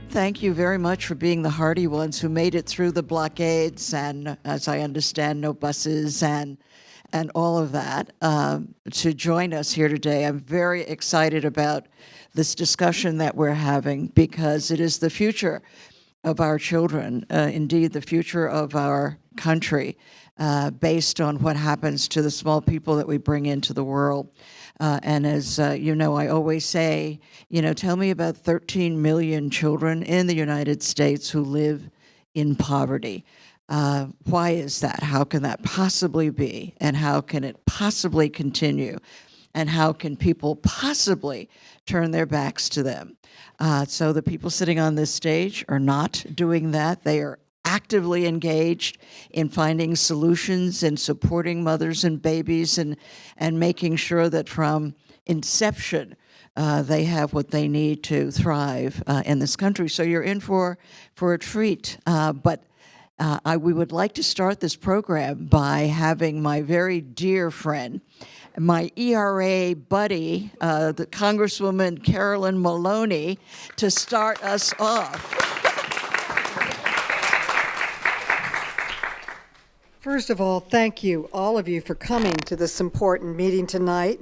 thank you very much for being the hardy ones who made it through the blockades and, as I understand, no buses and all of that to join us here today. I'm very excited about this discussion that we're having because it is the future of our children, indeed the future of our country, based on what happens to the small people that we bring into the world. And as you know, I always say, tell me about 13 million children in the United States who live in poverty. Why is that? How can that possibly be? And how can it possibly continue? And how can people possibly turn their backs to them? So the people sitting on this stage are not doing that. They are actively engaged in finding solutions and supporting mothers and babies and making sure that from inception they have what they need to thrive in this country. So you're in for a treat. But we would like to start this program by having my very dear friend, my ERA buddy, the Congresswoman Carolyn Maloney, to start us off. First of all, thank you, all of you, for coming to this important meeting tonight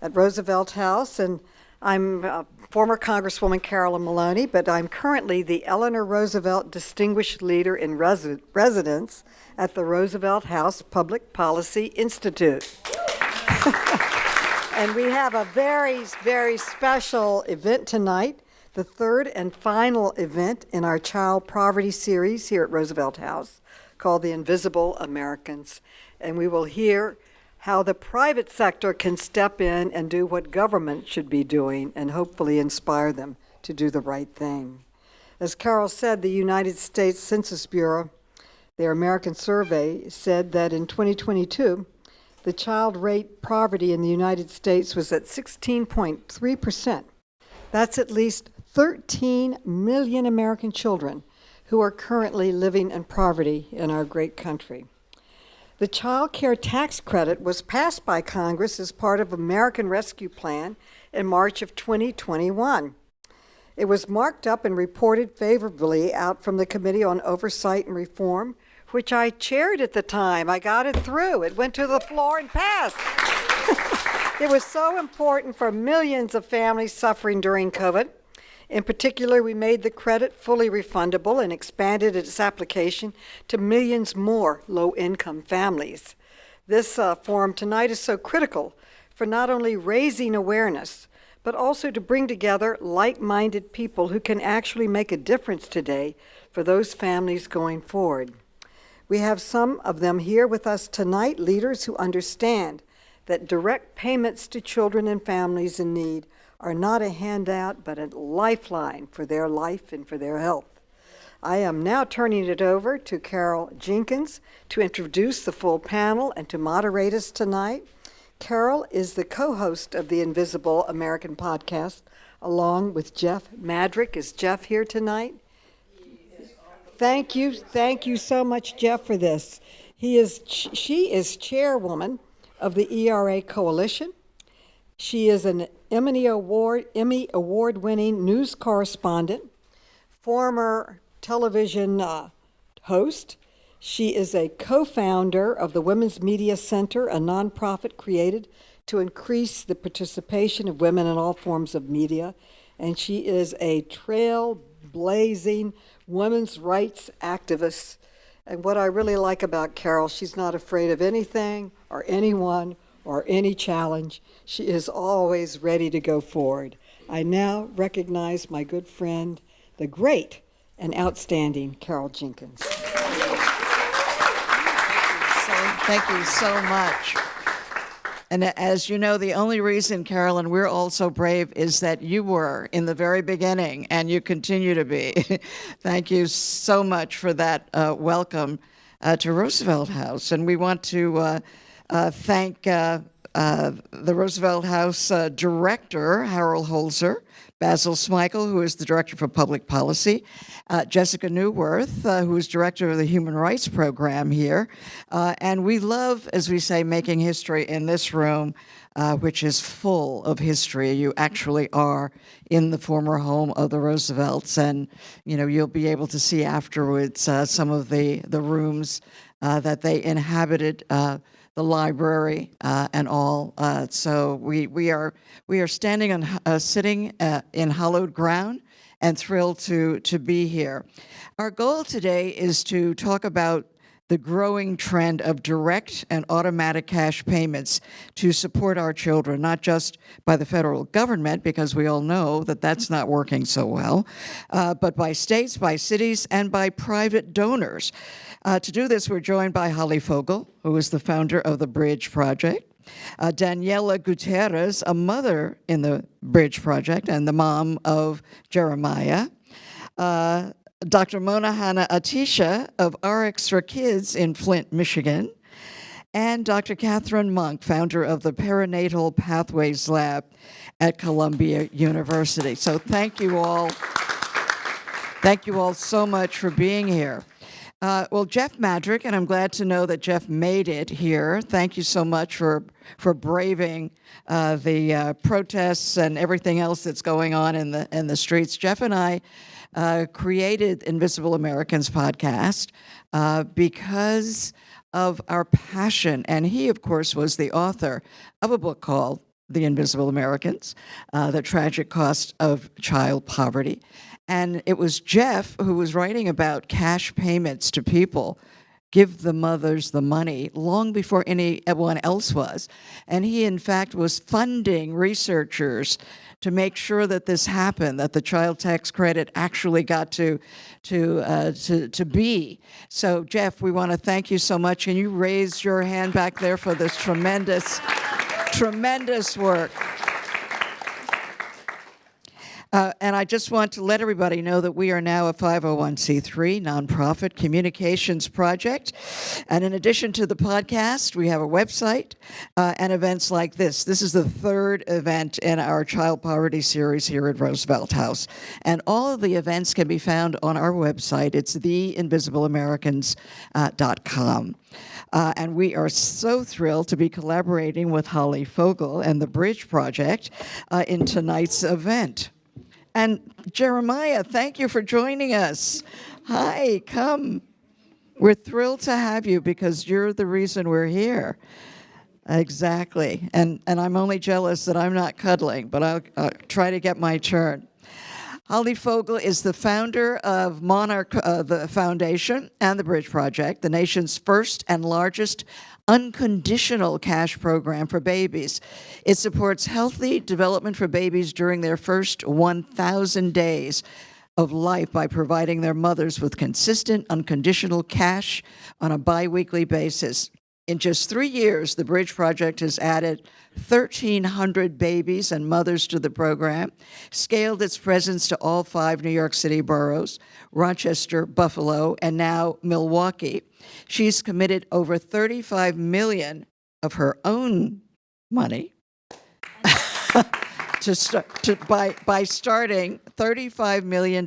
at Roosevelt House. And I'm former Congresswoman Carolyn Maloney, but I'm currently the Eleanor Roosevelt Distinguished Leader in Residence at the Roosevelt House Public Policy Institute. And we have a very, very special event tonight, the third and final event in our Child Poverty series here at Roosevelt House, called The Invisible Americans. And we will hear how the private sector can step in and do what government should be doing and hopefully inspire them to do the right thing. As Carol said, the United States Census Bureau, their American survey, said that in 2022, the child rate poverty in the United States was at 16.3%. That's at least 13 million American children who are currently living in poverty in our great country. The Child Care Tax Credit was passed by Congress as part of American Rescue Plan in March of 2021. It was marked up and reported favorably out from the Committee on Oversight and Reform, which I chaired at the time. I got it through. It went to the floor and passed. It was so important for millions of families suffering during COVID. In particular, we made the credit fully refundable and expanded its application to millions more low-income families. This forum tonight is so critical for not only raising awareness, but also to bring together like-minded people who can actually make a difference today for those families going forward. We have some of them here with us tonight, leaders who understand that direct payments to children and families in need are not a handout, but a lifeline for their life and for their health. I am now turning it over to Carol Jenkins to introduce the full panel and to moderate us tonight. Carol is the co-host of the Invisible American podcast, along with Jeff Madrick. Is Jeff here tonight? Thank you so much, Jeff, for this. She is chairwoman of the ERA Coalition. She is an Emmy Award-winning news correspondent, former television host. She is a co-founder of the Women's Media Center, a nonprofit created to increase the participation of women in all forms of media. And she is a trailblazing women's rights activist. And what I really like about Carol, she's not afraid of anything or anyone or any challenge. She is always ready to go forward. I now recognize my good friend, the great and outstanding Carol Jenkins. Thank you so much. And as you know, the only reason, Carolyn, we're all so brave is that you were in the very beginning, and you continue to be. Thank you so much for that welcome to Roosevelt House. And we want to thank the Roosevelt House director, Harold Holzer, Basil Smikle, who is the Director for Public Policy, Jessica Newworth, who is Director of the Human Rights Program here. And we love, as we say, making history in this room, which is full of history. You actually are in the former home of the Roosevelts, and you'll be able to see afterwards some of the rooms that they inhabited, the library and all. So we are standing on sitting in hallowed ground, and thrilled to be here. Our goal today is to talk about the growing trend of direct and automatic cash payments to support our children, not just by the federal government, because we all know that that's not working so well, but by states, by cities, and by private donors. To do this, we're joined by Holly Fogel, who is the founder of the Bridge Project, Daniela Gutierrez, a mother in the Bridge Project and the mom of Jeremiah, Dr. Mona Hanna-Attisha of RX for Kids in Flint, Michigan, and Dr. Catherine Monk, founder of the Perinatal Pathways Lab at Columbia University. So thank you all. Thank you all so much for being here. Well, Jeff Madrick, and I'm glad to know that Jeff made it here. Thank you so much for braving the protests and everything else that's going on in the streets. Jeff and I created Invisible Americans podcast because of our passion, and he, of course, was the author of a book called The Invisible Americans, The Tragic Cost of Child Poverty. And it was Jeff who was writing about cash payments to people, give the mothers the money, long before anyone else was. And he, in fact, was funding researchers to make sure that this happened, that the child tax credit actually got to be. So, Jeff, we want to thank you so much. Can you raise your hand back there for this tremendous work? And I just want to let everybody know that we are now a 501c3 nonprofit communications project. And in addition to the podcast, we have a website and events like this. This is the third event in our child poverty series here at Roosevelt House. And all of the events can be found on our website. It's theinvisibleamericans.com. And we are so thrilled to be collaborating with Holly Fogel and the Bridge Project in tonight's event. And Jeremiah, thank you for joining us. Hi, come. We're thrilled to have you because you're the reason we're here. Exactly. And I'm only jealous that I'm not cuddling, but I'll try to get my turn. Holly Fogel is the founder of Monarch, the Foundation, and the Bridge Project, the nation's first and largest unconditional cash program for babies. It supports healthy development for babies during their first 1,000 days of life by providing their mothers with consistent, unconditional cash on a biweekly basis. In just 3 years, the Bridge Project has added 1,300 babies and mothers to the program, scaled its presence to all 5 New York City boroughs, Rochester, Buffalo, and now Milwaukee. She's committed over $35 million of her own money by starting $35 million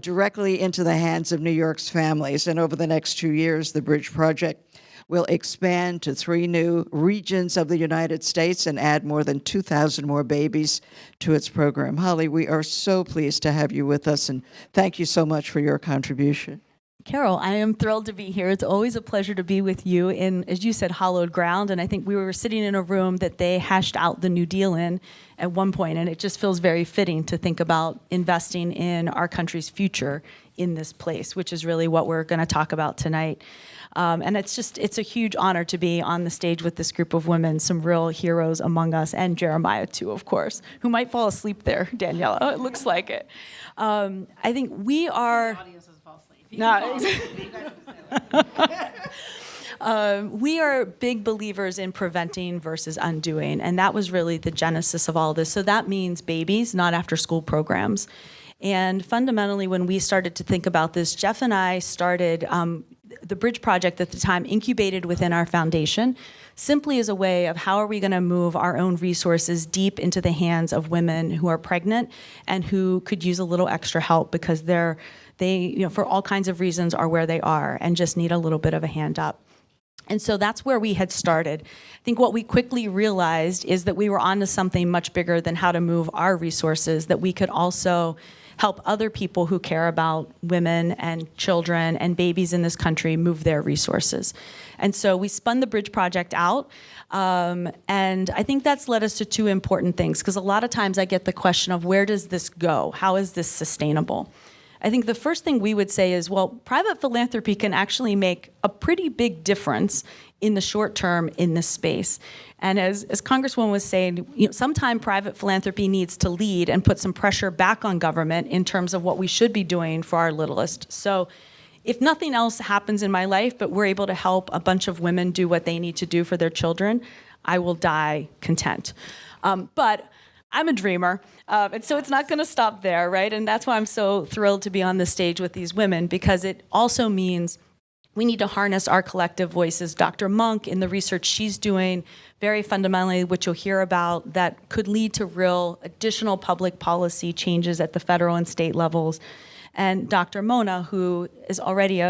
directly into the hands of New York's families. And over the next 2 years, the Bridge Project will expand to 3 new regions of the United States and add more than 2,000 more babies to its program. Holly, we are so pleased to have you with us, and thank you so much for your contribution. Carol, I am thrilled to be here. It's always a pleasure to be with you in, as you said, hallowed ground. And I think we were sitting in a room that they hashed out the New Deal in at one point, and it just feels very fitting to think about investing in our country's future in this place, which is really what we're going to talk about tonight. And it's a huge honor to be on the stage with this group of women, some real heroes among us, and Jeremiah too, of course, who might fall asleep there, Daniela. It looks like it. I think we are... No. We are big believers in preventing versus undoing, and that was really the genesis of all this. So that means babies, not after-school programs. And fundamentally, when we started to think about this, Jeff and I started the Bridge Project at the time incubated within our foundation simply as a way of how are we going to move our own resources deep into the hands of women who are pregnant and who could use a little extra help because they, for all kinds of reasons, are where they are and just need a little bit of a hand up. And so that's where we had started. I think what we quickly realized is that we were onto something much bigger than how to move our resources, that we could also help other people who care about women and children and babies in this country move their resources. And so we spun the Bridge Project out, and I think that's led us to two important things, because a lot of times I get the question of where does this go? How is this sustainable? I think the first thing we would say is, well, private philanthropy can actually make a pretty big difference in the short term in this space. And as Congresswoman was saying, sometimes private philanthropy needs to lead and put some pressure back on government in terms of what we should be doing for our littlest. So if nothing else happens in my life, but we're able to help a bunch of women do what they need to do for their children, I will die content. But I'm a dreamer, and so it's not going to stop there, right? And that's why I'm so thrilled to be on the stage with these women, because it also means we need to harness our collective voices. Dr. Monk, in the research she's doing, very fundamentally, which you'll hear about, that could lead to real additional public policy changes at the federal and state levels. And Dr. Mona, who is already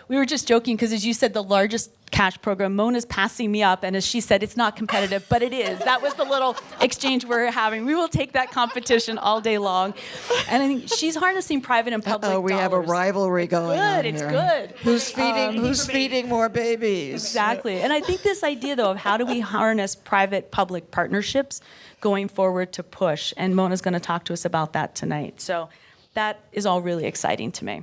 we were just joking because, as you said, the largest cash program, Mona's passing me up, and as she said, it's not competitive, but it is. That was the little exchange we're having. We will take that competition all day long. And I think she's harnessing private and public we dollars. have a rivalry going on It's here. good. Who's feeding more babies? Exactly. And I think this idea, though, of how do we harness private-public partnerships going forward to push, and Mona's going to talk to us about that tonight. So that is all really exciting to me.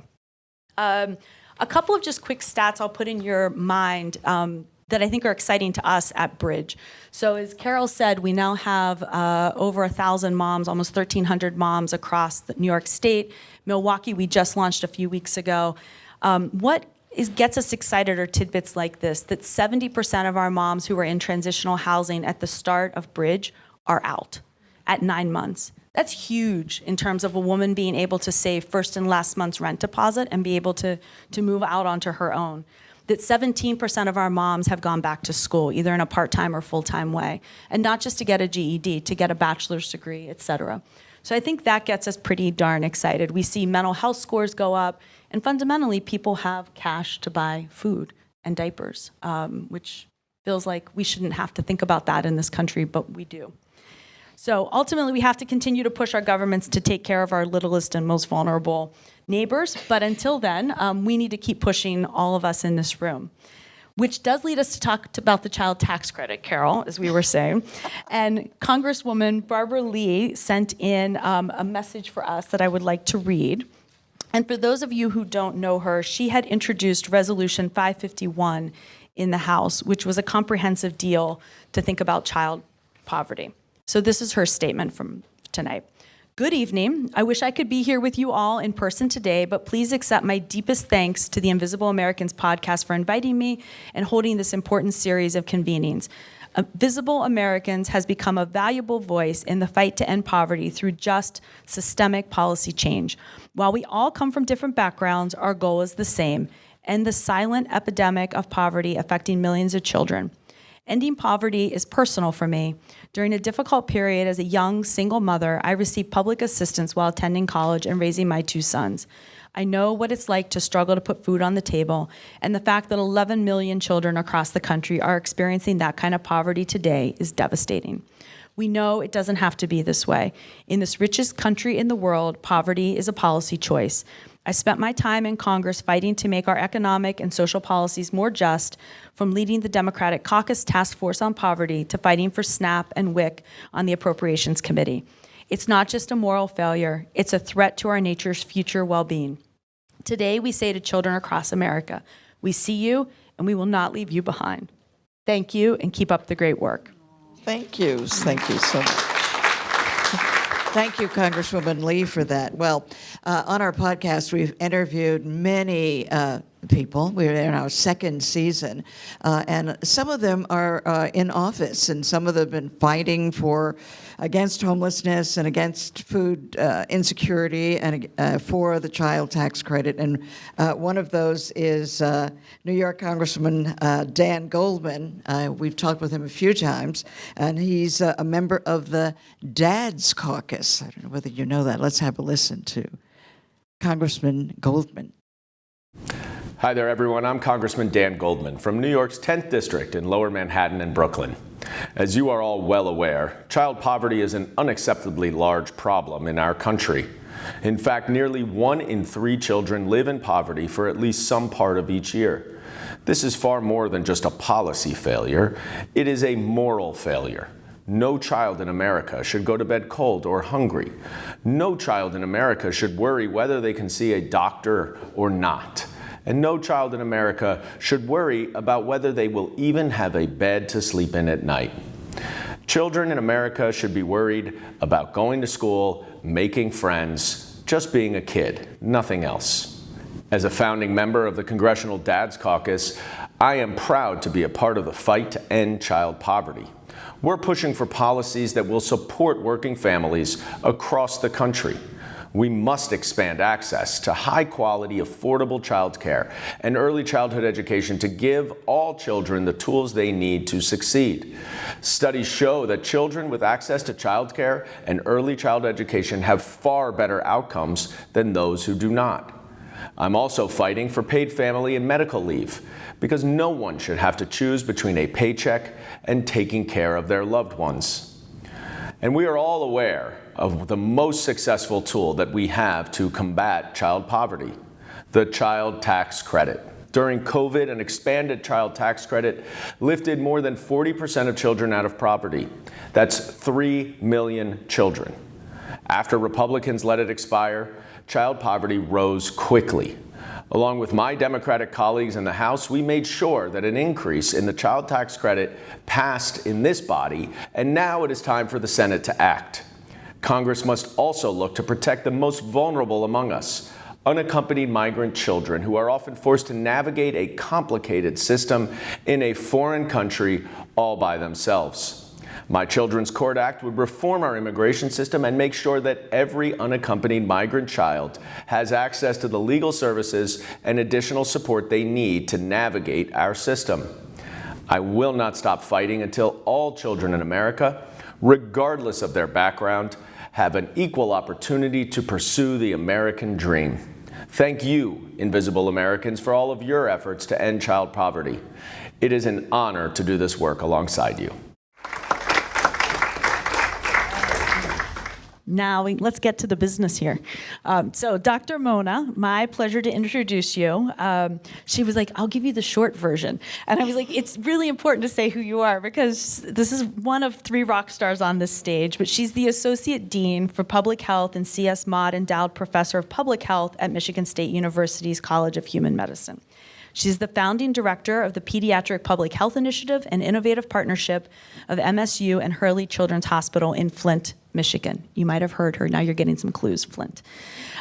A couple of just quick stats I'll put in your mind that I think are exciting to us at Bridge. So as Carol said, we now have over 1,000 moms, almost 1,300 moms across New York State. Milwaukee, we just launched a few weeks ago. What gets us excited are tidbits like this, that 70% of our moms who are in transitional housing at the start of Bridge are out at 9 months. That's huge in terms of a woman being able to save first and last month's rent deposit and be able to move out onto her own. That 17% of our moms have gone back to school, either in a part-time or full-time way, and not just to get a GED, to get a bachelor's degree, et cetera. So I think that gets us pretty darn excited. We see mental health scores go up, and fundamentally, people have cash to buy food and diapers, which feels like we shouldn't have to think about that in this country, but we do. So ultimately, we have to continue to push our governments to take care of our littlest and most vulnerable neighbors. But until then, we need to keep pushing, all of us in this room. Which does lead us to talk about the child tax credit, Carol, as we were saying. And Congresswoman Barbara Lee sent in a message for us that I would like to read. And for those of you who don't know her, she had introduced Resolution 551 in the House, which was a comprehensive deal to think about child poverty. So this is her statement from tonight. Good evening. I wish I could be here with you all in person today, but please accept my deepest thanks to the Invisible Americans podcast for inviting me and holding this important series of convenings. Visible Americans has become a valuable voice in the fight to end poverty through just systemic policy change. While we all come from different backgrounds, our goal is the same: end the silent epidemic of poverty affecting millions of children. Ending poverty is personal for me. During a difficult period as a young single mother, I received public assistance while attending college and raising my 2 sons. I know what it's like to struggle to put food on the table, and the fact that 11 million children across the country are experiencing that kind of poverty today is devastating. We know it doesn't have to be this way. In this richest country in the world, poverty is a policy choice. I spent my time in Congress fighting to make our economic and social policies more just, from leading the Democratic Caucus Task Force on Poverty to fighting for SNAP and WIC on the Appropriations Committee. It's not just a moral failure, it's a threat to our nature's future well-being. Today, we say to children across America, we see you and we will not leave you behind. Thank you, and keep up the great work. Thank you so much. Thank you, Congresswoman Lee, for that. Well, on our podcast, we've interviewed many people. We're in our second season, and some of them are in office, and some of them have been fighting against homelessness and against food insecurity and for the child tax credit. And one of those is New York Congressman Dan Goldman. We've talked with him a few times, and he's a member of the Dad's Caucus. I don't know whether you know that. Let's have a listen to Congressman Goldman. Hi there, everyone. I'm Congressman Dan Goldman from New York's 10th District in Lower Manhattan and Brooklyn. As you are all well aware, child poverty is an unacceptably large problem in our country. In fact, nearly 1 in 3 children live in poverty for at least some part of each year. This is far more than just a policy failure. It is a moral failure. No child in America should go to bed cold or hungry. No child in America should worry whether they can see a doctor or not. And no child in America should worry about whether they will even have a bed to sleep in at night. Children in America should be worried about going to school, making friends, just being a kid, nothing else. As a founding member of the Congressional Dad's Caucus, I am proud to be a part of the fight to end child poverty. We're pushing for policies that will support working families across the country. We must expand access to high-quality, affordable childcare and early childhood education to give all children the tools they need to succeed. Studies show that children with access to childcare and early child education have far better outcomes than those who do not. I'm also fighting for paid family and medical leave because no one should have to choose between a paycheck and taking care of their loved ones. And we are all aware of the most successful tool that we have to combat child poverty, the child tax credit. During COVID, an expanded child tax credit lifted more than 40% of children out of poverty. That's 3 million children. After Republicans let it expire, child poverty rose quickly. Along with my Democratic colleagues in the House, we made sure that an increase in the child tax credit passed in this body, and now it is time for the Senate to act. Congress must also look to protect the most vulnerable among us, unaccompanied migrant children who are often forced to navigate a complicated system in a foreign country all by themselves. My Children's Court Act would reform our immigration system and make sure that every unaccompanied migrant child has access to the legal services and additional support they need to navigate our system. I will not stop fighting until all children in America, regardless of their background, have an equal opportunity to pursue the American dream. Thank you, Invisible Americans, for all of your efforts to end child poverty. It is an honor to do this work alongside you. Now let's get to the business here. So Dr. Mona, my pleasure to introduce you. She was like, I'll give you the short version. And I was like, it's really important to say who you are because this is one of 3 rock stars on this stage, but she's the Associate Dean for Public Health and C.S. Mott Endowed Professor of Public Health at Michigan State University's College of Human Medicine. She's the founding director of the Pediatric Public Health Initiative and Innovative Partnership of MSU and Hurley Children's Hospital in Flint, Michigan. You might have heard her. Now you're getting some clues, Flint.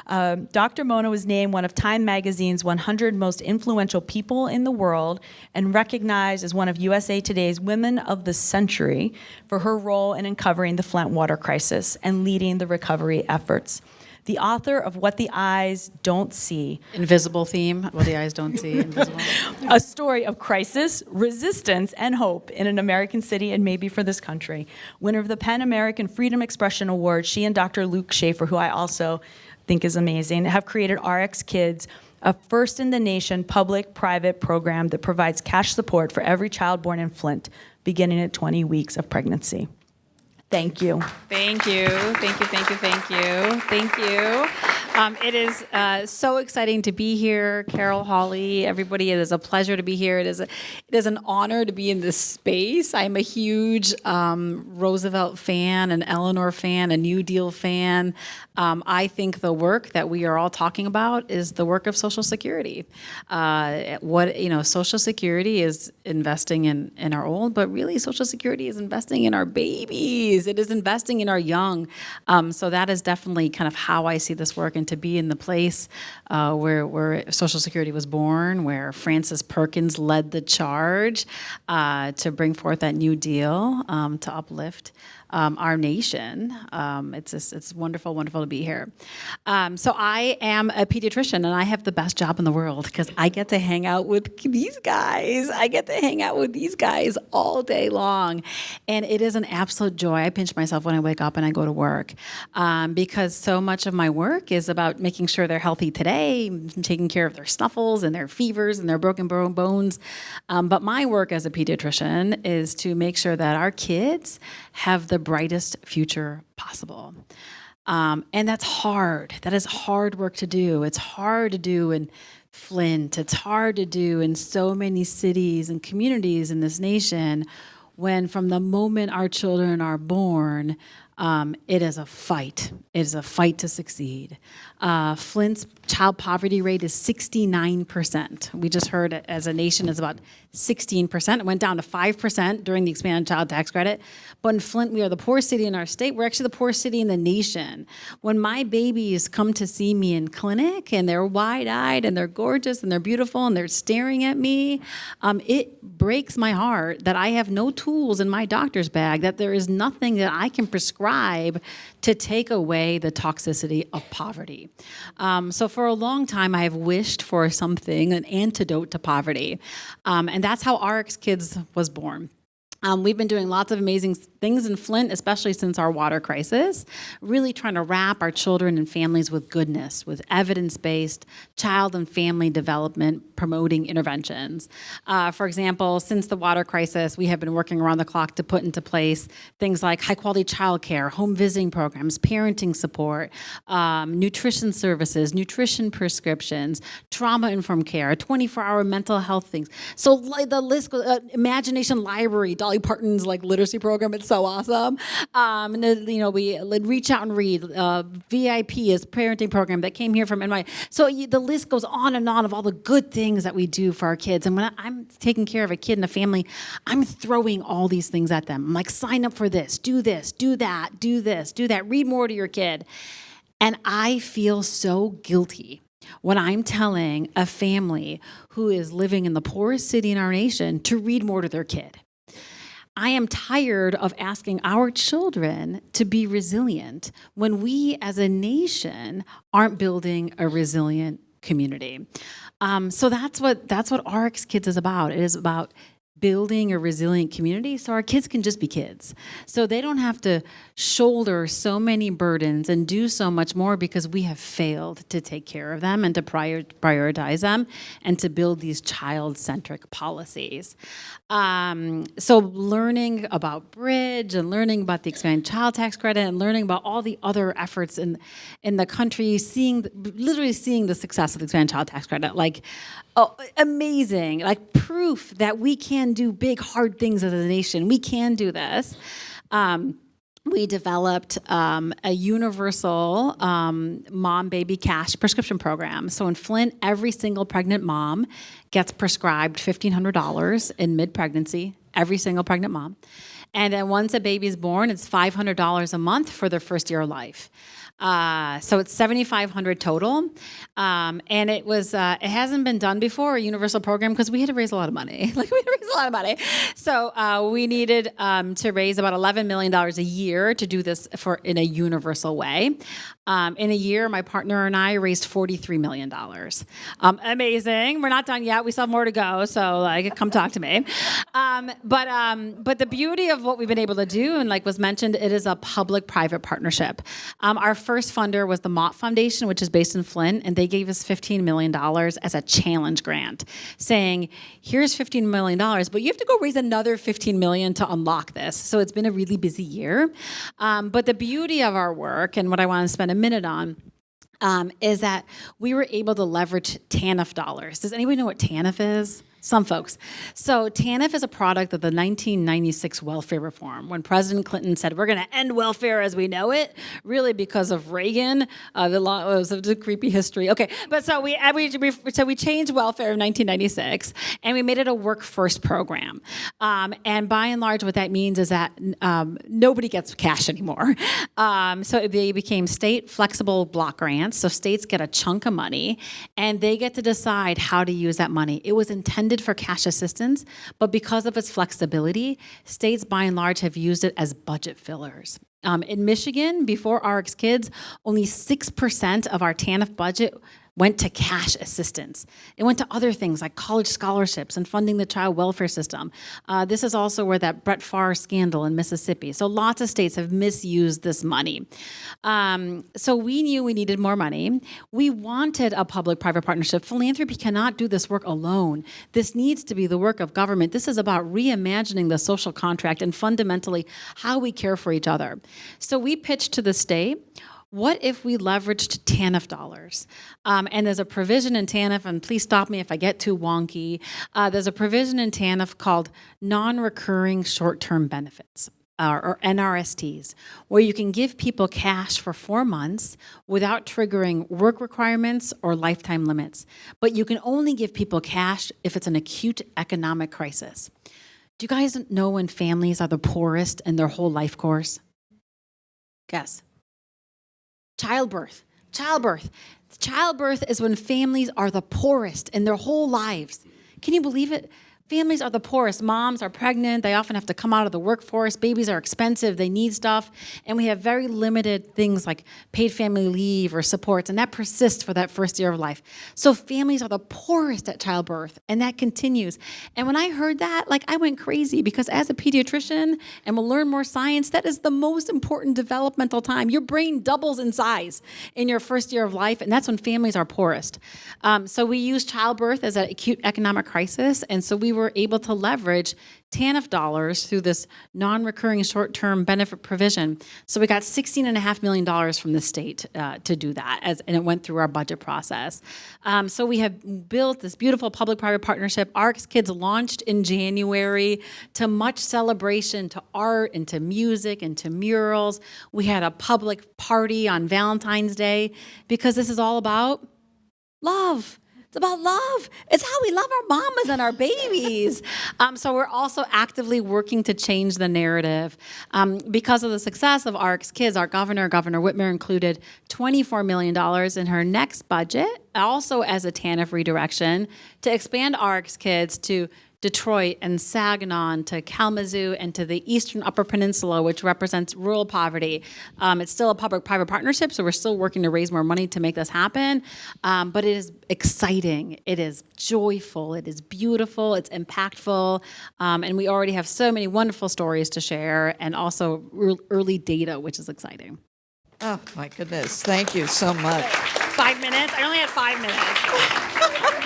Dr. Mona was named one of Time Magazine's 100 most influential people in the world and recognized as one of USA Today's Women of the Century for her role in uncovering the Flint water crisis and leading the recovery efforts. The author of What the Eyes Don't See. Invisible theme, what the eyes don't see, invisible. A story of crisis, resistance, and hope in an American city and maybe for this country. Winner of the PEN American Freedom Expression Award, she and Dr. Luke Schaefer, who I also think is amazing, have created RX Kids, a first-in-the-nation public-private program that provides cash support for every child born in Flint, beginning at 20 weeks of pregnancy. Thank you. Thank you. Thank you. Thank you. Thank you. Thank you. It is so exciting to be here, Carol, Holly, everybody. It is a pleasure to be here. It is an honor to be in this space. I'm a huge Roosevelt fan, an Eleanor fan, a New Deal fan. I think the work that we are all talking about is the work of Social Security. Social Security is investing in our old, but really Social Security is investing in our babies. It is investing in our young. So that is definitely kind of how I see this work. and to be in the place where Social Security was born, where Francis Perkins led the charge to bring forth that New Deal to uplift our nation. It's wonderful, wonderful to be here. So I am a pediatrician, and I have the best job in the world because I get to hang out with these guys. I get to hang out with these guys all day long, and it is an absolute joy. I pinch myself when I wake up and I go to work because so much of my work is about making sure they're healthy today, taking care of their snuffles and their fevers and their broken bones. But my work as a pediatrician is to make sure that our kids have the brightest future possible. And that's hard. That is hard work to do. It's hard to do in Flint. It's hard to do in so many cities and communities in this nation when from the moment our children are born, it is a fight. It is a fight to succeed. Flint's child poverty rate is 69%. We just heard it as a nation is about 16%. It went down to 5% during the expanded child tax credit. But in Flint, we are the poorest city in our state. We're actually the poorest city in the nation. When my babies come to see me in clinic and they're wide-eyed and they're gorgeous and they're beautiful and they're staring at me, it breaks my heart that I have no tools in my doctor's bag, that there is nothing that I can prescribe to take away the toxicity of poverty. So for a long time, I have wished for something, an antidote to poverty. And that's how RX Kids was born. We've been doing lots of amazing things in Flint, especially since our water crisis, really trying to wrap our children and families with goodness, with evidence-based child and family development promoting interventions. For example, since the water crisis, we have been working around the clock to put into place things like high-quality childcare, home visiting programs, parenting support, nutrition services, nutrition prescriptions, trauma-informed care, 24-hour mental health things. So the list goes, Imagination Library, Dolly Parton's literacy program. It's so awesome. We Reach Out and Read. VIP is parenting program that came here from NY. So the list goes on and on of all the good things that we do for our kids. And when I'm taking care of a kid and a family, I'm throwing all these things at them. I'm like, sign up for this, do that, do this, do that. Read more to your kid. And I feel so guilty when I'm telling a family who is living in the poorest city in our nation to read more to their kid. I am tired of asking our children to be resilient when we as a nation aren't building a resilient community. So that's what RX Kids is about. It is about building a resilient community so our kids can just be kids. So they don't have to shoulder so many burdens and do so much more because we have failed to take care of them and to prioritize them and to build these child-centric policies. So learning about Bridge and learning about the expanded child tax credit and learning about all the other efforts in the country, literally seeing the success of the expanded child tax credit, amazing, proof that we can do big, hard things as a nation. We can do this. We developed a universal mom-baby cash prescription program. So in Flint, every single pregnant mom gets prescribed $1,500 in mid-pregnancy, every single pregnant mom. And then once a baby's born, it's $500 a month for their first year of life. So it's $7,500 total, and it hasn't been done before, a universal program, because we had to raise a lot of money. So we needed to raise about $11 million a year to do this in a universal way. In a year, my partner and I raised $43 million. Amazing. We're not done yet. We still have more to go. So come talk to me. But the beauty of what we've been able to do, and was mentioned, it is a public-private partnership. Our first funder was the Mott Foundation, which is based in Flint, and they gave us $15 million as a challenge grant, saying, here's $15 million, but you have to go raise another $15 million to unlock this. So it's been a really busy year. But the beauty of our work, and what I want to spend a minute on, is that we were able to leverage TANF dollars. Does anybody know what TANF is? Some folks. So TANF is a product of the 1996 welfare reform, when President Clinton said, we're going to end welfare as we know it, really because of Reagan. The law was a creepy history. Okay, but so we changed welfare in 1996, and we made it a work-first program. And by and large, what that means is that nobody gets cash anymore. So they became state flexible block grants, so states get a chunk of money, and they get to decide how to use that money. It was intended for cash assistance, but because of its flexibility, states by and large have used it as budget fillers. In Michigan, before RX Kids, only 6% of our TANF budget went to cash assistance. It went to other things like college scholarships and funding the child welfare system. This is also where that Brett Favre scandal in Mississippi. So lots of states have misused this money. So we knew we needed more money. We wanted a public-private partnership. Philanthropy cannot do this work alone. This needs to be the work of government. This is about reimagining the social contract and fundamentally how we care for each other. So we pitched to the state, what if we leveraged TANF dollars? And there's a provision in TANF, and please stop me if I get too wonky. There's a provision in TANF called non-recurring short-term benefits, or NRSTs, where you can give people cash for 4 months without triggering work requirements or lifetime limits. But you can only give people cash if it's an acute economic crisis. Do you guys know when families are the poorest in their whole life course? Guess. Childbirth. Childbirth is when families are the poorest in their whole lives. Can you believe it? Families are the poorest. Moms are pregnant. They often have to come out of the workforce. Babies are expensive. They need stuff. And we have very limited things like paid family leave or supports, and that persists for that first year of life. So families are the poorest at childbirth, and that continues. And when I heard that, I went crazy, because as a pediatrician, and we'll learn more science, that is the most important developmental time. Your brain doubles in size in your first year of life, and that's when families are poorest. So we use childbirth as an acute economic crisis, and so we were able to leverage TANF dollars through this non-recurring short-term benefit provision. So we got $16.5 million from the state to do that, and it went through our budget process. So we have built this beautiful public-private partnership. RX Kids launched in January, to much celebration, to art and to music and to murals. We had a public party on Valentine's Day, because this is all about love. It's about love. It's how we love our mamas and our babies. So we're also actively working to change the narrative. Because of the success of RX Kids, our Governor Whitmer, included $24 million in her next budget, also as a TANF redirection, to expand RX Kids to Detroit and Saginaw, to Kalamazoo, and to the Eastern Upper Peninsula, which represents rural poverty. It's still a public-private partnership, so we're still working to raise more money to make this happen. But it is exciting, it is joyful, it is beautiful, it's impactful, and we already have so many wonderful stories to share, and also early data, which is exciting. Oh, my goodness. Thank you so much. 5 minutes? I only had 5 minutes.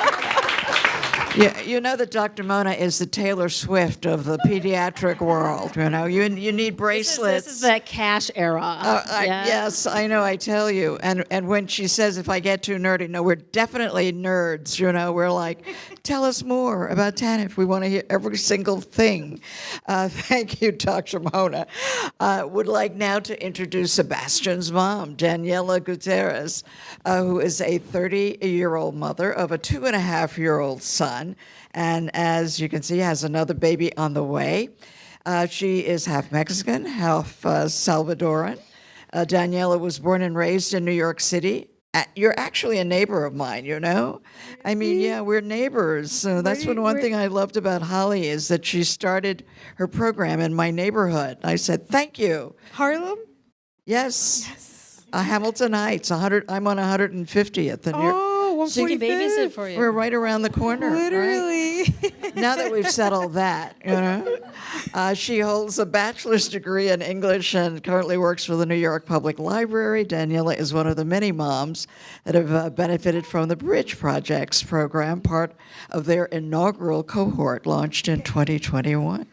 Yeah, you know that Dr. Mona is the Taylor Swift of the pediatric world. You need bracelets. This is that cash era. Yes, I know. I tell you. And when she says, if I get too nerdy, no, we're definitely nerds. We're like, tell us more about TANF. We want to hear every single thing. Thank you, Dr. Mona. Would like now to introduce Sebastian's mom, Daniela Gutierrez, who is a 30-year-old mother of a 2.5-year-old son. And as you can see, has another baby on the way. She is half Mexican, half Salvadoran. Daniela was born and raised in New York City. You're actually a neighbor of mine, I mean, yeah, we're neighbors. So that's one thing I loved about Holly, is that she started her program in my neighborhood. I said, thank you. Harlem? Yes. Hamilton Heights. I'm on 150th. And She can babysit for you. We're right around the corner. Literally. Right? Now that we've settled that, she holds a bachelor's degree in English and currently works for the New York Public Library. Daniela is one of the many moms that have benefited from the Bridge Projects program, part of their inaugural cohort launched in 2021.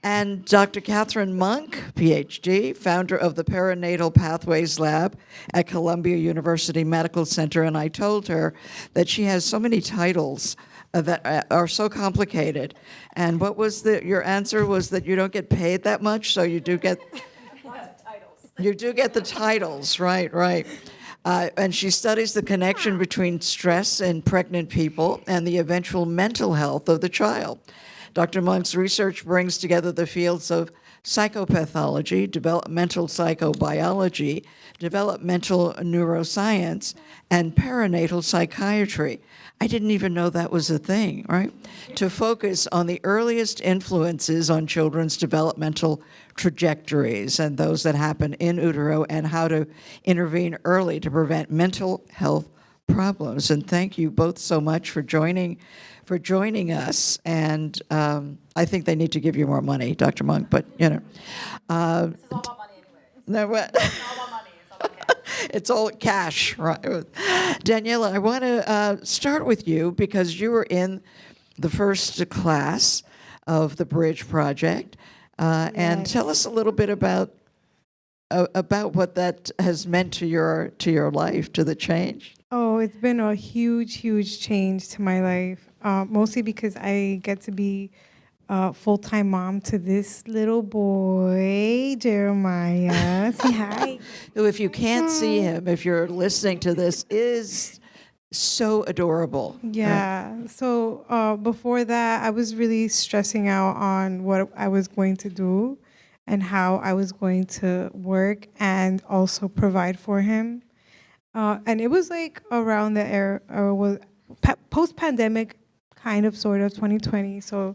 And Dr. Catherine Monk, PhD, founder of the Perinatal Pathways Lab at Columbia University Medical Center. And I told her that she has so many titles that are so complicated. And what was your answer was that you don't get paid that much, so you do get you do get the titles, right. And she studies the connection between stress in pregnant people and the eventual mental health of the child. Dr. Monk's research brings together the fields of psychopathology, developmental psychobiology, developmental neuroscience, and perinatal psychiatry. I didn't even know that was a thing, right? To focus on the earliest influences on children's developmental trajectories and those that happen in utero, and how to intervene early to prevent mental health problems. And thank you both so much for joining us. And I think they need to give you more money, Dr. Monk, but This is all about money anyway. no, what? It's all about money. It's all about cash. It's all cash, right? Daniela, I want to start with you because you were in the first class of the Bridge Project, and Yes. tell us a little bit about what that has meant to your life, to the change. Oh, it's been a huge, huge change to my life. Mostly because I get to be a full-time mom to this little boy, Jeremiah. Say hi. Who, if you can't see him, if you're listening to this, is so adorable. Yeah. So before that, I was really stressing out on what I was going to do and how I was going to work and also provide for him. And it was like around the era, was post-pandemic, kind of, sort of, 2020. So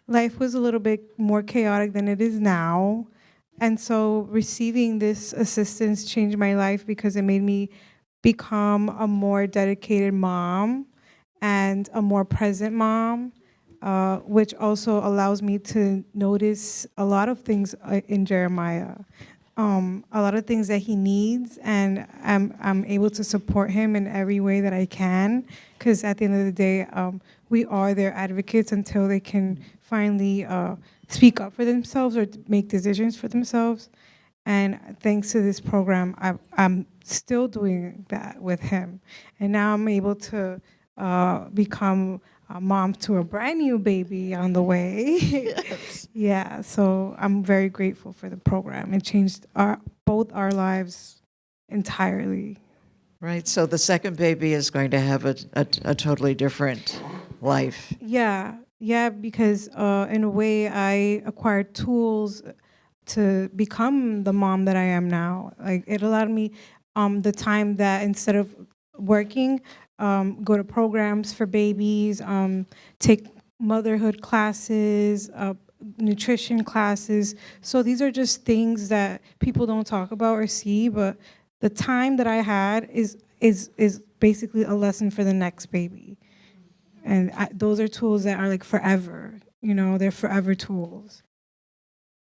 life was a little bit more chaotic than it is now. And so receiving this assistance changed my life because it made me become a more dedicated mom and a more present mom, which also allows me to notice a lot of things in Jeremiah. A lot of things that he needs, and I'm able to support him in every way that I can, because at the end of the day, we are their advocates until they can finally speak up for themselves or make decisions for themselves. And thanks to this program, I'm still doing that with him. And now I'm able to become a mom to a brand new baby on the way. Yes. Yeah, so I'm very grateful for the program. It changed both our lives entirely. Right. So the second baby is going to have a totally different life. Yeah, because in a way I acquired tools to become the mom that I am now. Like, it allowed me the time that instead of working, go to programs for babies, take motherhood classes, nutrition classes. So these are just things that people don't talk about or see, but the time that I had is basically a lesson for the next baby. And those are tools that are like forever, they're forever tools.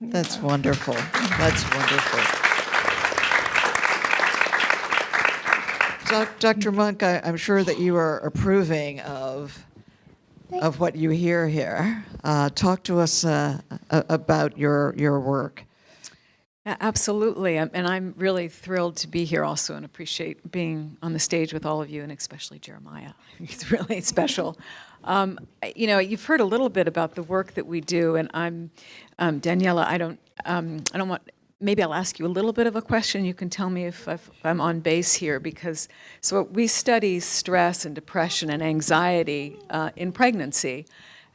That's wonderful. That's wonderful. Dr. Monk, I'm sure that you are approving of what you hear here. Talk to us about your work. Absolutely, and I'm really thrilled to be here also and appreciate being on the stage with all of you, and especially Jeremiah. It's really special. You've heard a little bit about the work that we do, and I'm Daniela. I don't want. Maybe I'll ask you a little bit of a question. You can tell me if I'm on base here, because we study stress and depression and anxiety in pregnancy,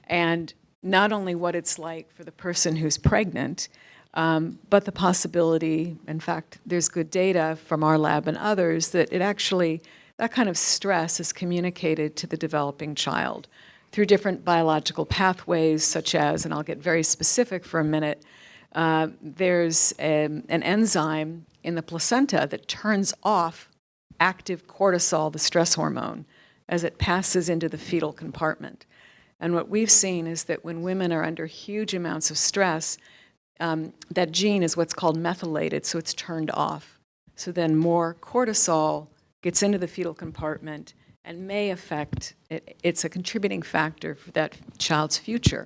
and not only what it's like for the person who's pregnant, but the possibility, in fact, there's good data from our lab and others, that that kind of stress is communicated to the developing child through different biological pathways, such as, and I'll get very specific for a minute, there's an enzyme in the placenta that turns off active cortisol, the stress hormone, as it passes into the fetal compartment. And what we've seen is that when women are under huge amounts of stress, that gene is what's called methylated, so it's turned off. So then more cortisol gets into the fetal compartment and may affect, it's a contributing factor for that child's future.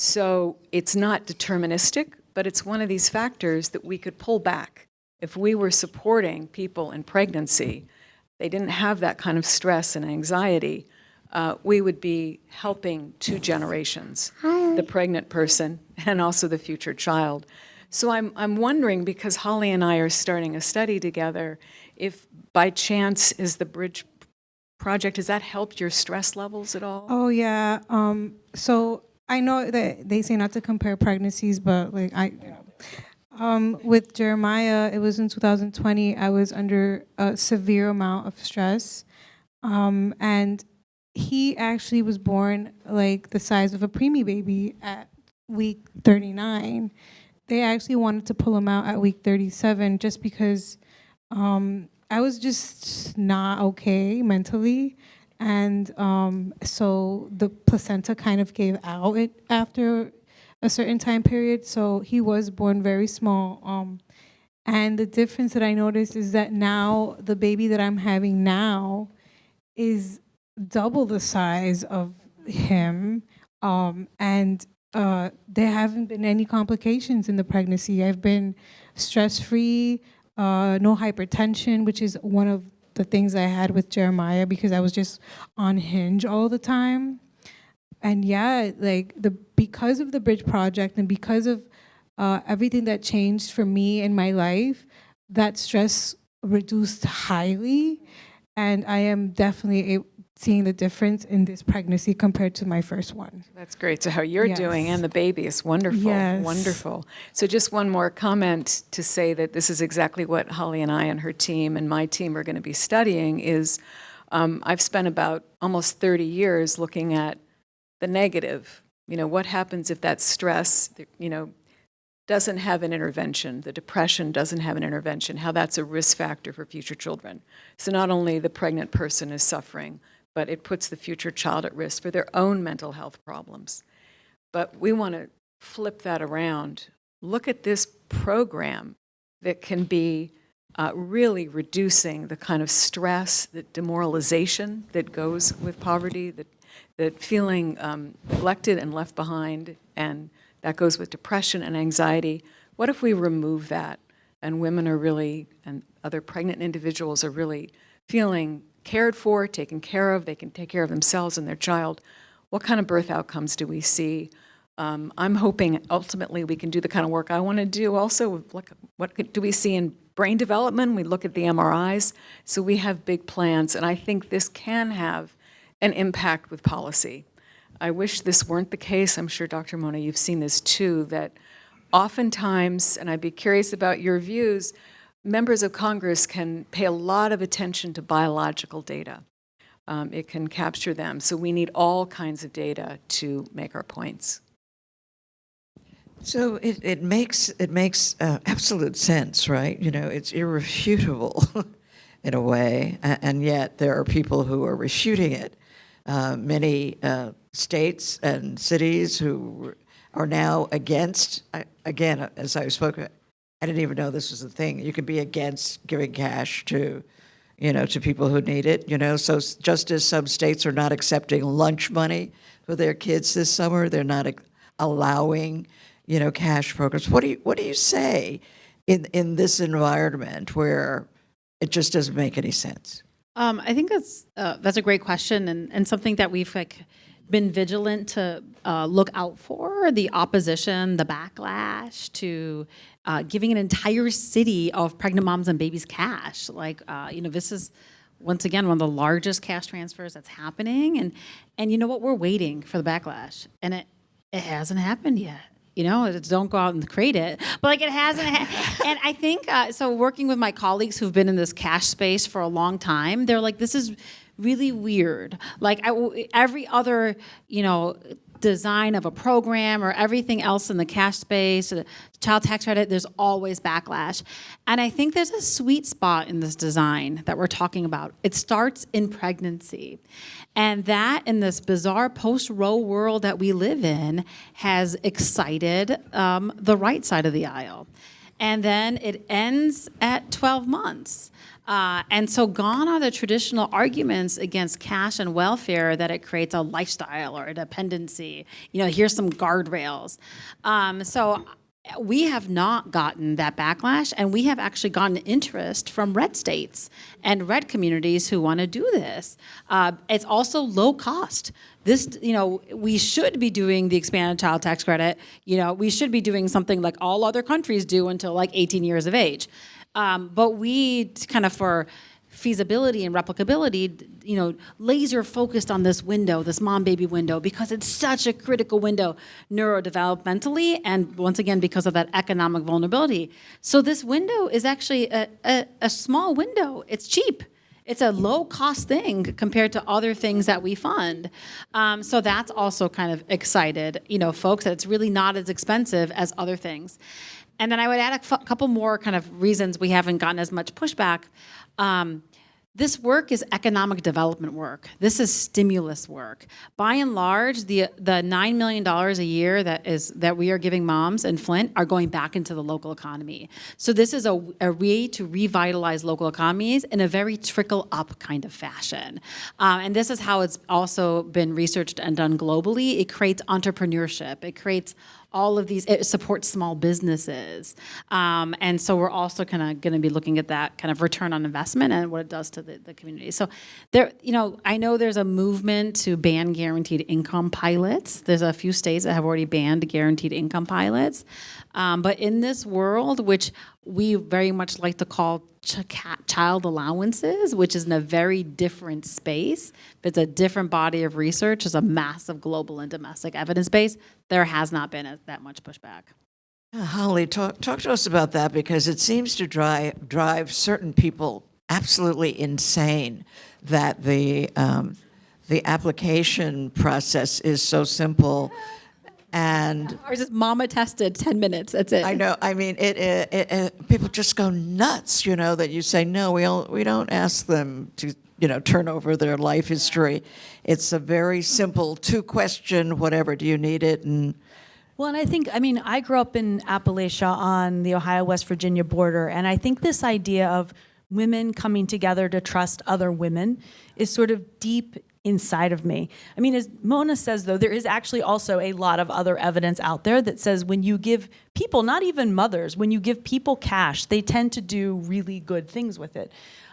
So it's not deterministic, but it's one of these factors that we could pull back. If we were supporting people in pregnancy, they didn't have that kind of stress and anxiety, we would be helping two generations, the pregnant person and also the future child. So I'm wondering, because Holly and I are starting a study together, if by chance is the Bridge project, has that helped your stress levels at all? Oh yeah. So I know that they say not to compare pregnancies, but like with Jeremiah, it was in 2020. I was under a severe amount of stress, and he actually was born like the size of a preemie baby at week 39. They actually wanted to pull him out at week 37 just because I was just not okay mentally. And so the placenta kind of gave out after a certain time period. So he was born very small. And the difference that I noticed is that now the baby that I'm having now is double the size of him. And there haven't been any complications in the pregnancy. I've been stress-free, no hypertension, which is one of the things I had with Jeremiah because I was just on hinge all the time. And yeah, like because of the Bridge Project and because of everything that changed for me in my life, that stress reduced highly. And I am definitely seeing the difference in this pregnancy compared to my first one. That's great. So how you're doing and the baby is wonderful. Yes. Wonderful. So just one more comment to say that this is exactly what Holly and I and her team and my team are going to be studying is I've spent about almost 30 years looking at the negative. You know, what happens if that stress, doesn't have an intervention, the depression doesn't have an intervention, how that's a risk factor for future children. So not only the pregnant person is suffering, but it puts the future child at risk for their own mental health problems. But we want to flip that around. Look at this program that can be really reducing the kind of stress, the demoralization that goes with poverty, that feeling neglected and left behind, and that goes with depression and anxiety. What if we remove that and women are really, and other pregnant individuals are really feeling cared for, taken care of, they can take care of themselves and their child? What kind of birth outcomes do we see? I'm hoping ultimately we can do the kind of work I want to do also. Look, what do we see in brain development? We look at the MRIs. So we have big plans, and I think this can have an impact with policy. I wish this weren't the case. I'm sure, Dr. Mona, you've seen this too, that oftentimes, and I'd be curious about your views, members of Congress can pay a lot of attention to biological data. It can capture them. So we need all kinds of data to make our points. So it makes absolute sense, right? You know, it's irrefutable in a way, and yet there are people who are refuting it. Many states and cities who are now against, again, as I spoke, I didn't even know this was a thing. You can be against giving cash to people who need it, So just as some states are not accepting lunch money for their kids this summer, they're not allowing, cash programs. What do you say in this environment where it just doesn't make any sense? I think that's a great question and something that we've been vigilant to look out for, the opposition, the backlash to giving an entire city of pregnant moms and babies cash. This is, once again, one of the largest cash transfers that's happening. And you know what? We're waiting for the backlash. And it hasn't happened yet. Don't go out and create it, but it hasn't. And I think, so working with my colleagues who've been in this cash space for a long time, they're like, this is really weird. Every other, design of a program or everything else in the cash space, the child tax credit, there's always backlash. And I think there's a sweet spot in this design that we're talking about. It starts in pregnancy. And that, in this bizarre post-Roe world that we live in, has excited the right side of the aisle. And then it ends at 12 months. And so gone are the traditional arguments against cash and welfare that it creates a lifestyle or a dependency. Here's some guardrails. So we have not gotten that backlash, and we have actually gotten interest from red states and red communities who want to do this. It's also low cost. We should be doing the expanded child tax credit. We should be doing something like all other countries do until like 18 years of age. But we kind of, for feasibility and replicability, laser focused on this window, this mom-baby window, because it's such a critical window neurodevelopmentally, and once again, because of that economic vulnerability. So this window is actually a small window. It's cheap. It's a low-cost thing compared to other things that we fund. So that's also kind of excited, folks, that it's really not as expensive as other things. And then I would add a couple more kind of reasons we haven't gotten as much pushback. This work is economic development work. This is stimulus work. By and large, the $9 million a year that we are giving moms in Flint are going back into the local economy. So this is a way to revitalize local economies in a very trickle-up kind of fashion. And this is how it's also been researched and done globally. It creates entrepreneurship. It creates all of these, it supports small businesses. And so we're also kind of going to be looking at that kind of return on investment and what it does to the community. So there, I know there's a movement to ban guaranteed income pilots. There's a few states that have already banned guaranteed income pilots. But in this world, which we very much like to call child allowances, which is in a very different space. It's a different body of research. It's a massive global and domestic evidence base. There has not been that much pushback. Holly, talk to us about that, because it seems to drive certain people absolutely insane that the application process is so simple. And Ours is mama tested, 10 minutes, that's it. I know. I mean, it people just go nuts. That you say no. We don't ask them to turn over their life history. It's a very simple 2-question whatever. Do you need it? And I grew up in Appalachia on the Ohio-West Virginia border, and I think this idea of women coming together to trust other women is sort of deep inside of me. As Mona says, though, there is actually also a lot of other evidence out there that says when you give people, not even mothers, when you give people cash, they tend to do really good things with it.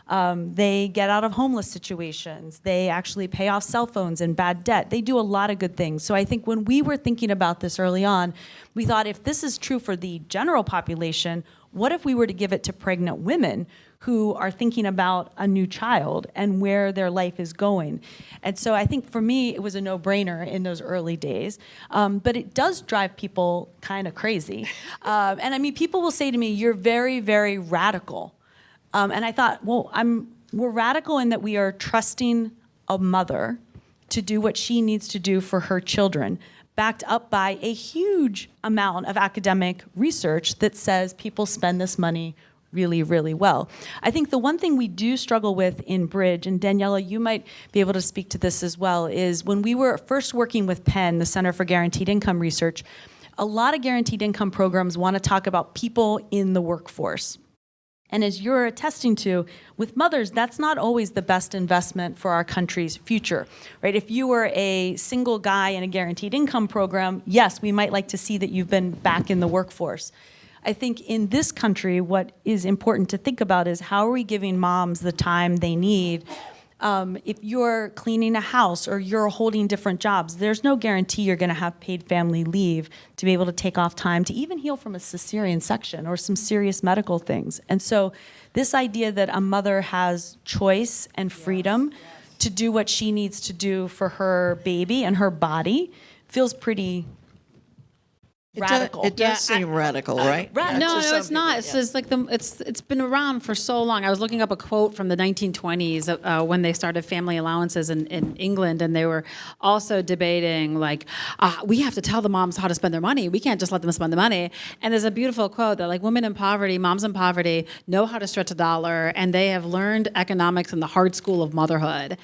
They get out of homeless situations. They actually pay off cell phones and bad debt. They do a lot of good things. So I think when we were thinking about this early on, we thought if this is true for the general population, what if we were to give it to pregnant women who are thinking about a new child and where their life is going? And so I think for me, it was a no-brainer in those early days. But it does drive people kind of crazy. People will say to me, you're very, very radical. And I thought, well, we're radical in that we are trusting a mother to do what she needs to do for her children, backed up by a huge amount of academic research that says people spend this money really, really well. I think the one thing we do struggle with in Bridge, and Daniela, you might be able to speak to this as well, is when we were first working with Penn, the Center for Guaranteed Income Research, a lot of guaranteed income programs want to talk about people in the workforce. And as you're attesting to, with mothers, that's not always the best investment for our country's future, right? If you were a single guy in a guaranteed income program, yes, we might like to see that you've been back in the workforce. I think in this country, what is important to think about is how are we giving moms the time they need? If you're cleaning a house or you're holding different jobs, there's no guarantee you're going to have paid family leave to be able to take off time to even heal from a cesarean section or some serious medical things. And so this idea that a mother has choice and freedom to do what she needs to do for her baby and her body feels pretty radical. It does seem radical, right? No, it's not. It's just like it's been around for so long. I was looking up a quote from the 1920s when they started family allowances in England, and they were also debating we have to tell the moms how to spend their money. We can't just let them spend the money. And there's a beautiful quote that women in poverty, moms in poverty, know how to stretch a dollar, and they have learned economics in the hard school of motherhood.